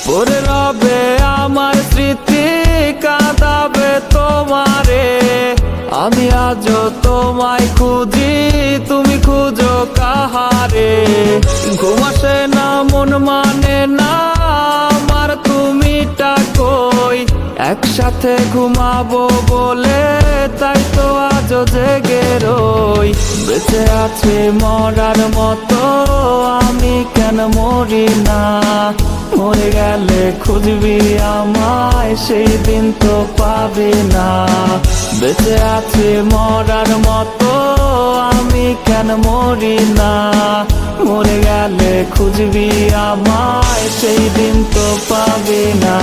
পড়ে রবে আমার স্মৃতি, কাঁদাবে তোমারে। আমি আজও তোমায় খুঁজি, তুমি খুঁজো কাহারে। ঘুম আসে না, মন মানে না আমার, তুমিটা কই? একসাথে ঘুমাবো বলে তাই তো আজও জেগে রই। বেঁচে আছে মরার মতো, আমি কেন মরি না? মরে গেলে খুঁজবি আমায়, সেই দিন তো পাবি না। বেঁচে আছে মরার মতো, আমি কেন মরি না? মরে গেলে খুঁজবি আমায়, সেই দিন তো পাবি না।